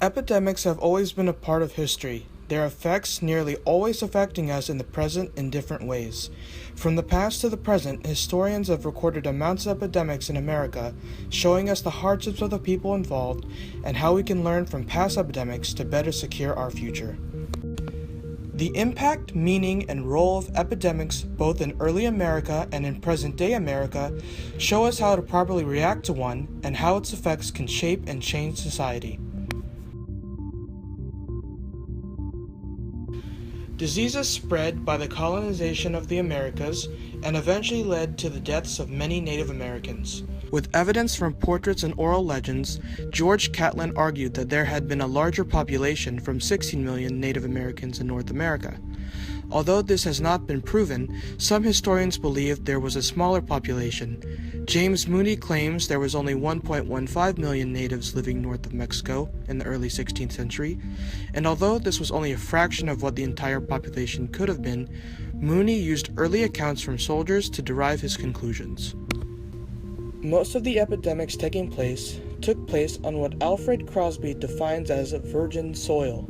Epidemics have always been a part of history, their effects nearly always affecting us in the present in different ways. From the past to the present, historians have recorded amounts of epidemics in America, showing us the hardships of the people involved and how we can learn from past epidemics to better secure our future. The impact, meaning, and role of epidemics both in early America and in present-day America show us how to properly react to one and how its effects can shape and change society. Diseases spread by the colonization of the Americas and eventually led to the deaths of many Native Americans. With evidence from portraits and oral legends, George Catlin argued that there had been a larger population from 16 million Native Americans in North America. Although this has not been proven, some historians believe there was a smaller population. James Mooney claims there was only 1.15 million natives living north of Mexico in the early 16th century, and although this was only a fraction of what the entire population could have been, Mooney used early accounts from soldiers to derive his conclusions. Most of the epidemics took place on what Alfred Crosby defines as virgin soil,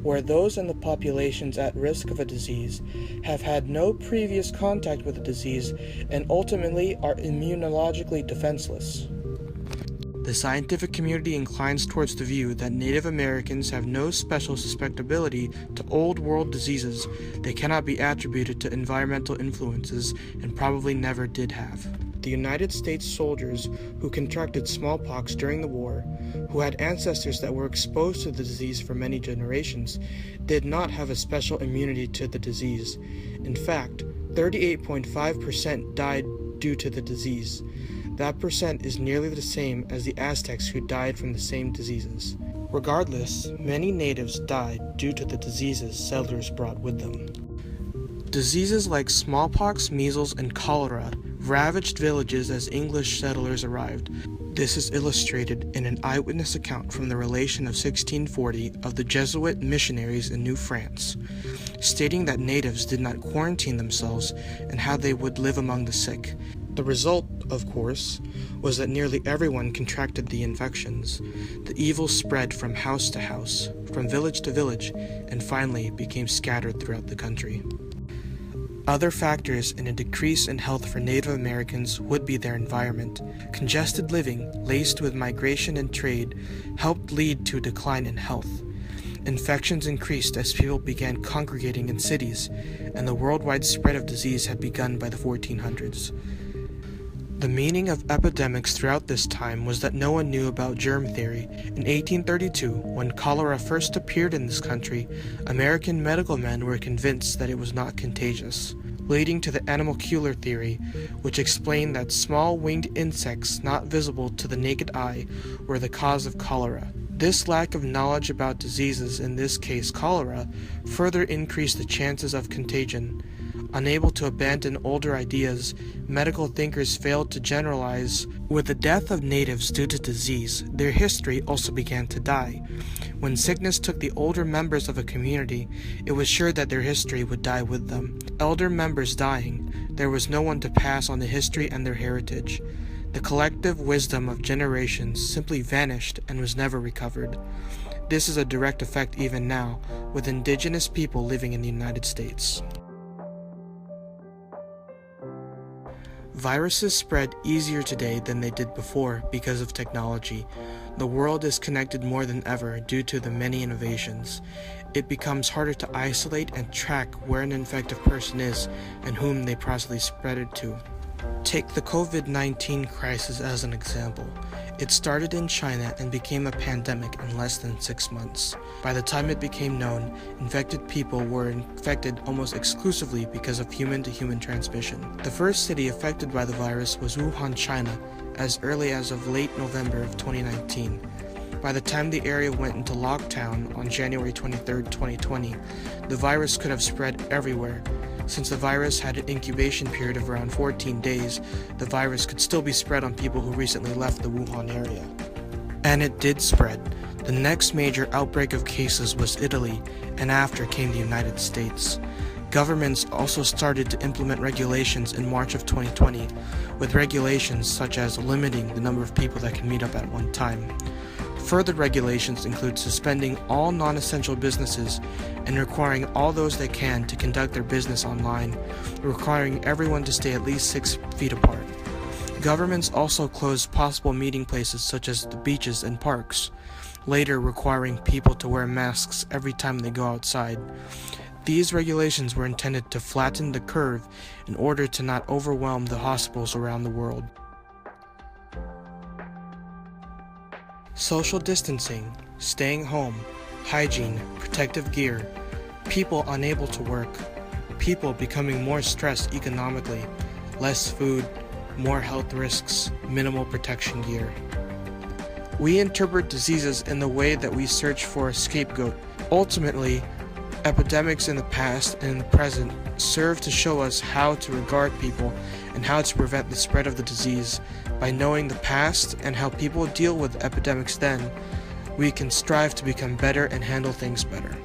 where those in the populations at risk of a disease have had no previous contact with the disease and ultimately are immunologically defenseless. The scientific community inclines towards the view that Native Americans have no special susceptibility to old world diseases that cannot be attributed to environmental influences and probably never did have. The United States soldiers who contracted smallpox during the war, who had ancestors that were exposed to the disease for many generations, did not have a special immunity to the disease. In fact, 38.5% died due to the disease. That percent is nearly the same as the Aztecs who died from the same diseases. Regardless, many natives died due to the diseases settlers brought with them. Diseases like smallpox, measles, and cholera ravaged villages as English settlers arrived. This is illustrated in an eyewitness account from the relation of 1640 of the Jesuit missionaries in New France, stating that natives did not quarantine themselves and how they would live among the sick. The result, of course, was that nearly everyone contracted the infections. The evil spread from house to house, from village to village, and finally became scattered throughout the country. Other factors in a decrease in health for Native Americans would be their environment. Congested living, laced with migration and trade, helped lead to a decline in health. Infections increased as people began congregating in cities, and the worldwide spread of disease had begun by the 1400s. The meaning of epidemics throughout this time was that no one knew about germ theory. In 1832, when cholera first appeared in this country, American medical men were convinced that it was not contagious, leading to the animalcular theory, which explained that small winged insects not visible to the naked eye were the cause of cholera. This lack of knowledge about diseases, in this case cholera, further increased the chances of contagion. Unable to abandon older ideas, medical thinkers failed to generalize. With the death of natives due to disease, their history also began to die. When sickness took the older members of a community, it was sure that their history would die with them. Elder members dying, there was no one to pass on the history and their heritage. The collective wisdom of generations simply vanished and was never recovered. This is a direct effect even now, with indigenous people living in the United States. Viruses spread easier today than they did before because of technology. The world is connected more than ever due to the many innovations. It becomes harder to isolate and track where an infected person is and whom they possibly spread it to. Take the COVID-19 crisis as an example. It started in China and became a pandemic in less than 6 months. By the time it became known, infected people were infected almost exclusively because of human-to-human transmission. The first city affected by the virus was Wuhan, China, as early as of late November of 2019. By the time the area went into lockdown on January 23, 2020, the virus could have spread everywhere. Since the virus had an incubation period of around 14 days, the virus could still be spread on people who recently left the Wuhan area. And it did spread. The next major outbreak of cases was Italy, and after came the United States. Governments also started to implement regulations in March of 2020, with regulations such as limiting the number of people that can meet up at one time. Further regulations include suspending all non-essential businesses and requiring all those that can to conduct their business online, requiring everyone to stay at least 6 feet apart. Governments also closed possible meeting places such as the beaches and parks, later requiring people to wear masks every time they go outside. These regulations were intended to flatten the curve in order to not overwhelm the hospitals around the world. Social distancing, staying home, hygiene, protective gear, people unable to work, people becoming more stressed economically, less food, more health risks, minimal protection gear. We interpret diseases in the way that we search for a scapegoat. Ultimately, epidemics in the past and in the present serve to show us how to regard people and how to prevent the spread of the disease. By knowing the past and how people deal with epidemics then, we can strive to become better and handle things better.